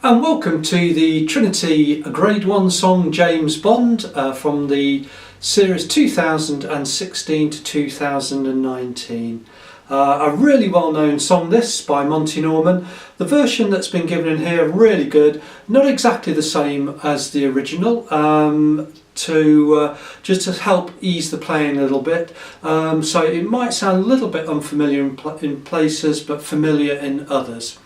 And welcome to the Trinity Grade 1 song James Bond from the series 2016 to 2019. A really well-known song this by Monty Norman. The version that's been given in here, really good, not exactly the same as the original, just to help ease the playing a little bit. So it might sound a little bit unfamiliar in places but familiar in others.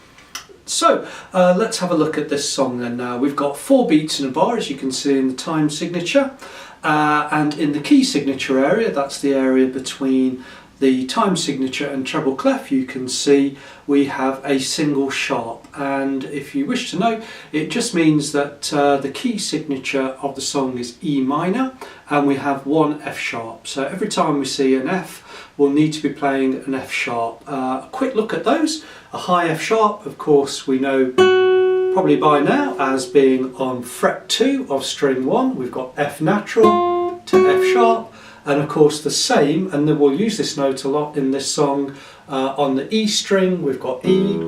So let's have a look at this song then now. We've got 4 beats in a bar, as you can see in the time signature, and in the key signature area, that's the area between the time signature and treble clef, you can see we have a single sharp, and if you wish to know, it just means that the key signature of the song is E minor and we have 1 F sharp. So every time we see an F, we'll need to be playing an F sharp. A quick look at those. A high F sharp, of course, we know probably by now as being on fret 2 of string 1. We've got F natural to F sharp, and of course the same, and then we'll use this note a lot in this song, on the E string we've got E,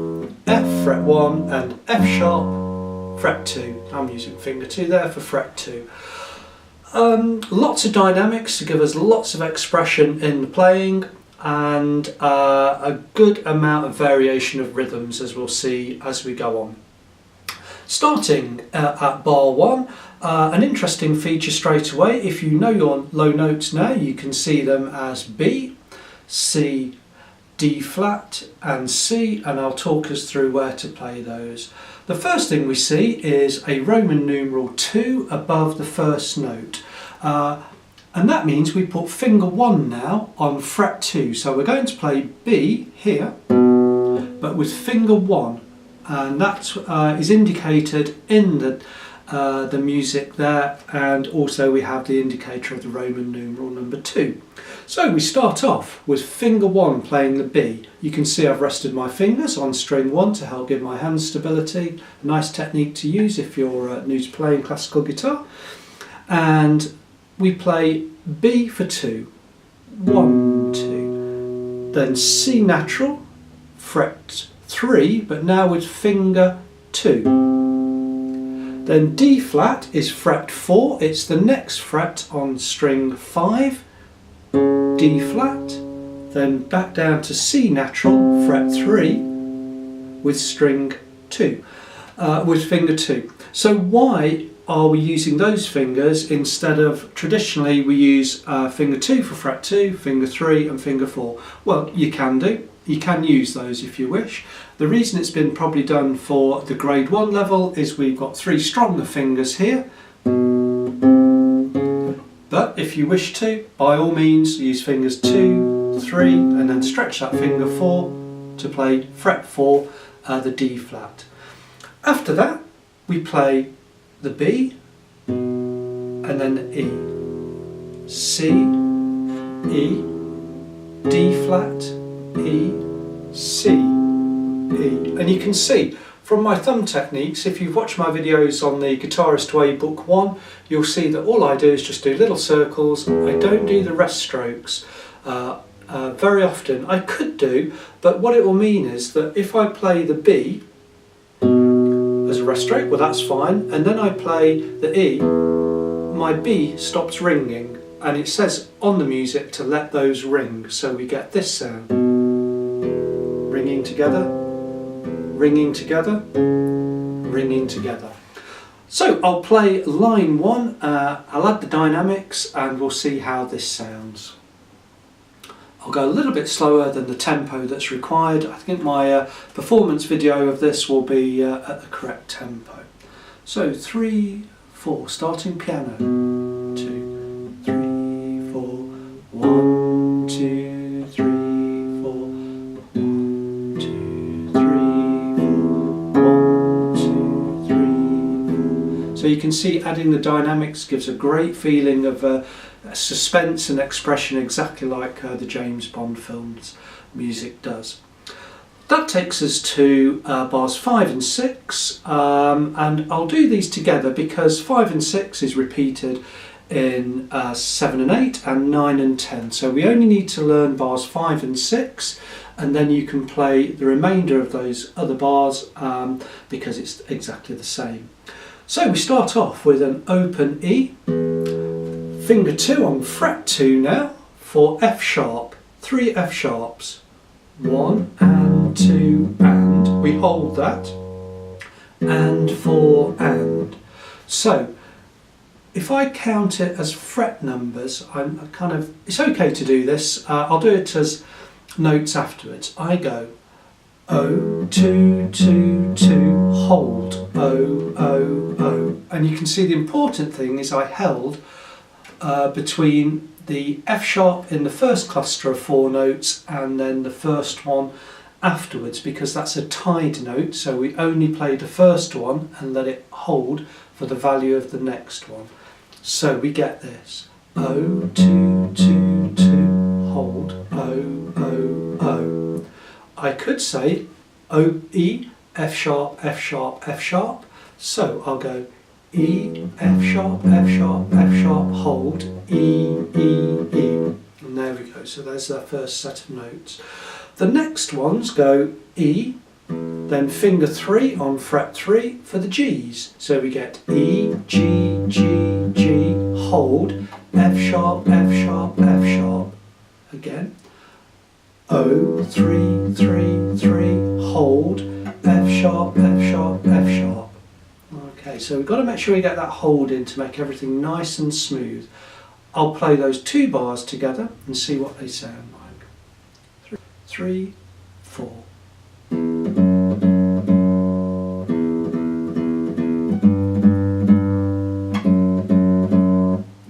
F fret 1 and F sharp fret 2. I'm using finger 2 there for fret 2. Lots of dynamics to give us lots of expression in the playing, and a good amount of variation of rhythms, as we'll see as we go on. Starting at bar 1, an interesting feature straight away. If you know your low notes now, you can see them as B, C, D flat and C, and I'll talk us through where to play those. The first thing we see is a Roman numeral 2 above the first note. And that means we put finger 1 now on fret 2. So we're going to play B here, but with finger 1, and that is indicated in the music there, and also we have the indicator of the Roman numeral number 2. So we start off with finger 1 playing the B. You can see I've rested my fingers on string 1 to help give my hand stability. A nice technique to use if you're new to playing classical guitar. And we play B for 2, 1, 2, then C natural, fret 3, but now with finger 2. Then D flat is fret 4, it's the next fret on string 5, D flat, then back down to C natural, fret 3, with string 2, with finger 2. So why are we using those fingers instead of traditionally we use finger 2 for fret 2, finger 3 and finger 4? Well, you can do. You can use those if you wish. The reason it's been probably done for the grade 1 level is we've got 3 stronger fingers here. But if you wish to, by all means use fingers 2, 3 and then stretch that finger 4 to play fret 4, the D flat. After that we play the B and then the E, C, E, D flat, E, C, E. And you can see from my thumb techniques, if you've watched my videos on the Guitarist Way Book 1, you'll see that all I do is just do little circles. I don't do the rest strokes very often. I could do, but what it will mean is that if I play the B as a rest stroke, well that's fine, and then I play the E, my B stops ringing, and it says on the music to let those ring, so we get this sound. Ringing together, ringing together, ringing together. So I'll play line 1, I'll add the dynamics and we'll see how this sounds. I'll go a little bit slower than the tempo that's required. I think my performance video of this will be at the correct tempo. So 3, 4, starting piano. 2, 3, 4, 1, 2, 3, 4, 1, 2, 3, 4, 1, 2, 3, 4. So you can see adding the dynamics gives a great feeling of suspense and expression, exactly like the James Bond films music does. That takes us to bars 5 and 6, and I'll do these together because 5 and 6 is repeated in 7 and 8 and 9 and 10. So we only need to learn bars 5 and 6 and then you can play the remainder of those other bars because it's exactly the same. So we start off with an open E, finger 2 on fret 2 now for F sharp, 3 F sharps, 1 and 2 and, we hold that, and 4 and. So if I count it as fret numbers, it's okay to do this, I'll do it as notes afterwards. I go O, 2, 2, 2, hold, O, O, O. And you can see the important thing is I held between the F sharp in the first cluster of 4 notes and then the first one afterwards, because that's a tied note, so we only play the first one and let it hold for the value of the next one. So we get this, O, 2, 2, 2, hold, O, O, O. I could say O, E, F sharp, F sharp, F sharp. So I'll go E, F sharp, F sharp, F sharp, hold, E, E, E. And there we go, so there's our first set of notes. The next ones go E, then finger 3 on fret 3 for the G's. So we get E, G, G, G, hold, F sharp, F sharp, F sharp. Again. O, 3, 3, 3, hold, F sharp, F sharp, F sharp. Okay, so we've got to make sure we get that hold in to make everything nice and smooth. I'll play those 2 bars together and see what they sound like. 3, 4.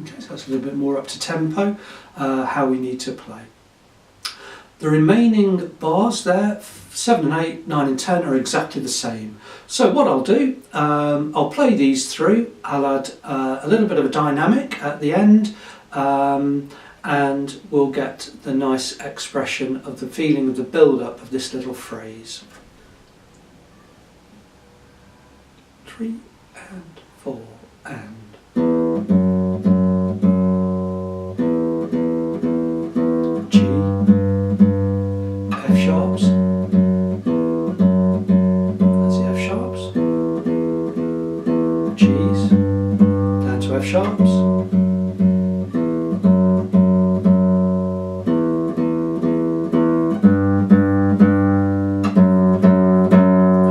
Okay, so that's a little bit more up to tempo, how we need to play. The remaining bars there, 7 and 8, 9 and 10 are exactly the same. So what I'll do, I'll play these through, I'll add a little bit of a dynamic at the end, and we'll get the nice expression of the feeling of the build-up of this little phrase. 3 and 4 and. Sharps. That's the F sharps. G's. Down to F sharps.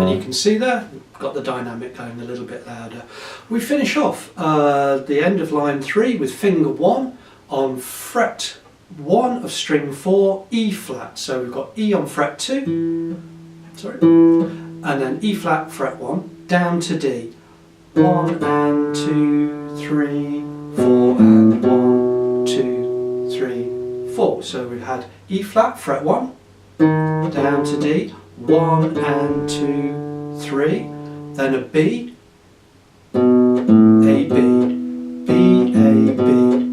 And you can see there, we've got the dynamic going a little bit louder. We finish off the end of line 3 with finger 1 on fret 1 of string 4, E flat. So we've got E on fret 2, sorry, and then E flat fret 1, down to D. 1 and 2, 3, 4, and 1, 2, 3, 4. So we had E flat fret 1, down to D, 1 and 2, 3, then a B, A, B, B, A, B.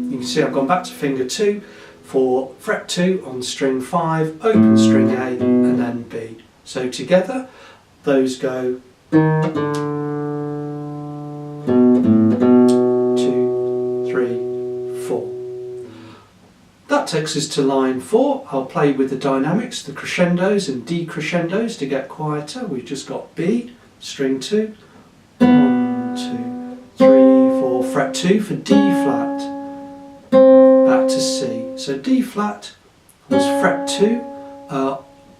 You can see I've gone back to finger 2, for fret 2 on string 5, open string A and then B. So together those go 2, 3, 4. That takes us to line 4. I'll play with the dynamics, the crescendos and decrescendos to get quieter. We've just got B, string 2, 1, 2, 3, 4, fret 2 for D flat, back to C. So D flat was fret 2.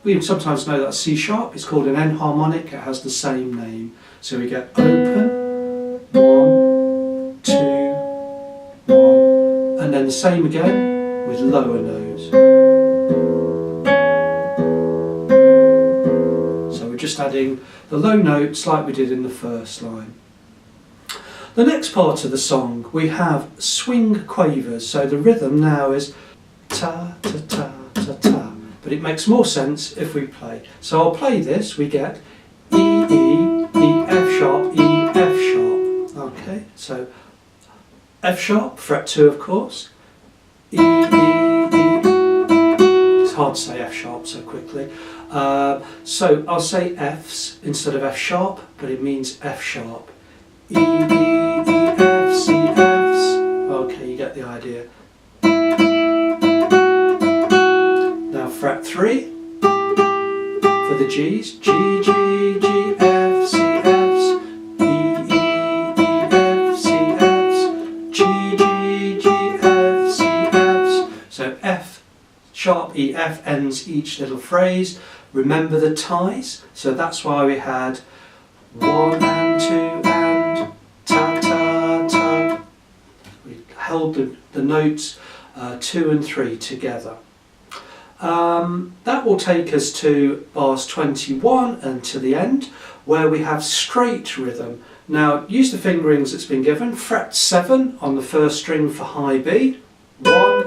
We sometimes know that's C sharp. It's called an enharmonic. It has the same name. So we get open, 1, 2, 1, and then the same again with lower nose. So we're just adding the low notes like we did in the first line. The next part of the song we have swing quavers. So the rhythm now is ta ta ta ta ta, but it makes more sense if we play. So I'll play this. We get E E E F sharp E F sharp. Okay, so F sharp fret 2 of course. E E E. It's hard to say F sharp so quickly. So I'll say F's instead of F sharp, but it means F sharp. E E E F C F's. Okay, you get the idea. Now fret 3, for the G's. G, G, G, F, C, F's, E, E, E, F, C, F's, G, G, G, F, C, F's. So F, sharp E, F ends each little phrase. Remember the ties, so that's why we had 1 and 2 and ta ta ta. We held the notes 2 and 3 together. That will take us to bars 21 and to the end, where we have straight rhythm. Now use the fingerings that's been given. Fret 7 on the first string for high B, 1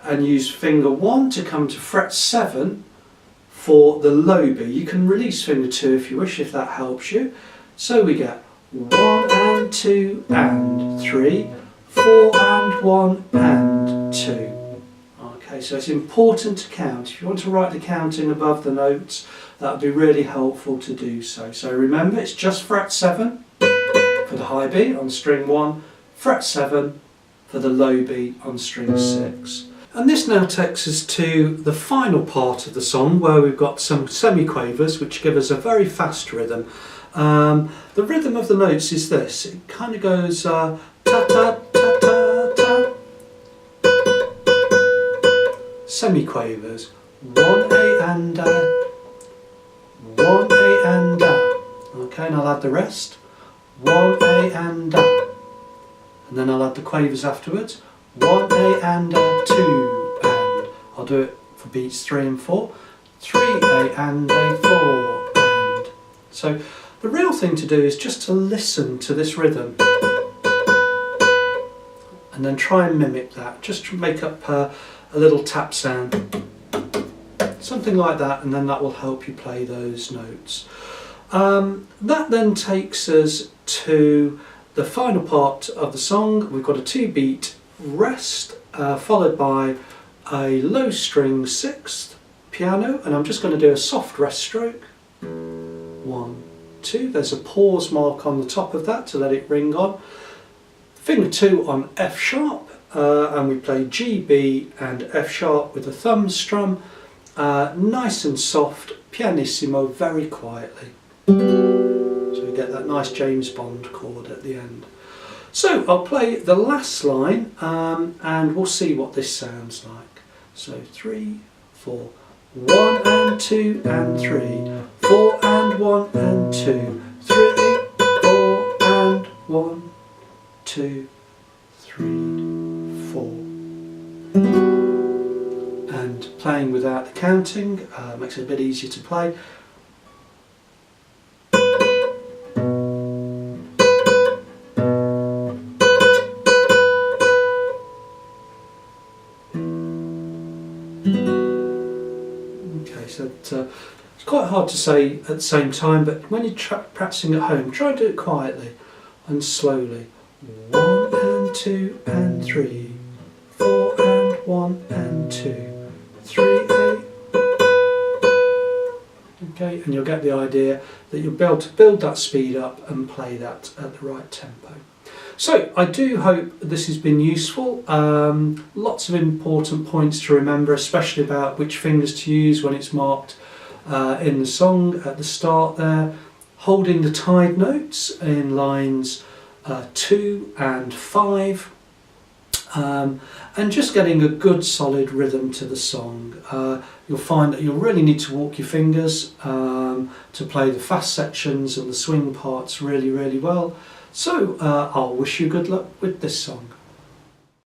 and use finger 1 to come to fret 7 for the low B. You can release finger 2 if you wish, if that helps you. So we get 1 and 2 and 3, 4 and 1 and 2. Okay, so it's important to count. If you want to write the counting above the notes, that would be really helpful to do so. So remember, it's just fret 7 for the high B on string 1, fret 7 for the low B on string 6. And this now takes us to the final part of the song, where we've got some semiquavers which give us a very fast rhythm. The rhythm of the notes is this. It kind of goes ta ta ta ta ta. Semiquavers. 1 A and A, 1 A and A. Okay, and I'll add the rest. 1 A and A. And then I'll add the quavers afterwards. 1 A and A, 2 and. I'll do it for beats 3 and 4. 3 A and A, 4 and. So the real thing to do is just to listen to this rhythm and then try and mimic that. Just to make up a little tap sound, something like that, and then that will help you play those notes. That then takes us to the final part of the song. We've got a 2-beat rest followed by a low string 6th piano, and I'm just going to do a soft rest stroke. 1, 2, there's a pause mark on the top of that to let it ring on. Finger 2 on F sharp, and we play G, B and F sharp with a thumb strum, nice and soft, pianissimo, very quietly. So we get that nice James Bond chord at the end. So I'll play the last line and we'll see what this sounds like. So 3, 4, 1 and 2 and 3, 4 and 1 and 2, 3, 4 and 1, 2, 3, 4. And playing without the counting makes it a bit easier to play. Okay, so it's quite hard to say at the same time, but when you're practicing at home, try and do it quietly and slowly. 1 and 2 and 3, 4 and 1 and 2, 3, 8. Okay, and you'll get the idea that you'll be able to build that speed up and play that at the right tempo. So I do hope this has been useful. Lots of important points to remember, especially about which fingers to use when it's marked in the song at the start there. Holding the tied notes in lines 2 and 5, and just getting a good solid rhythm to the song. You'll find that you'll really need to walk your fingers to play the fast sections and the swing parts really, really well. So I'll wish you good luck with this song.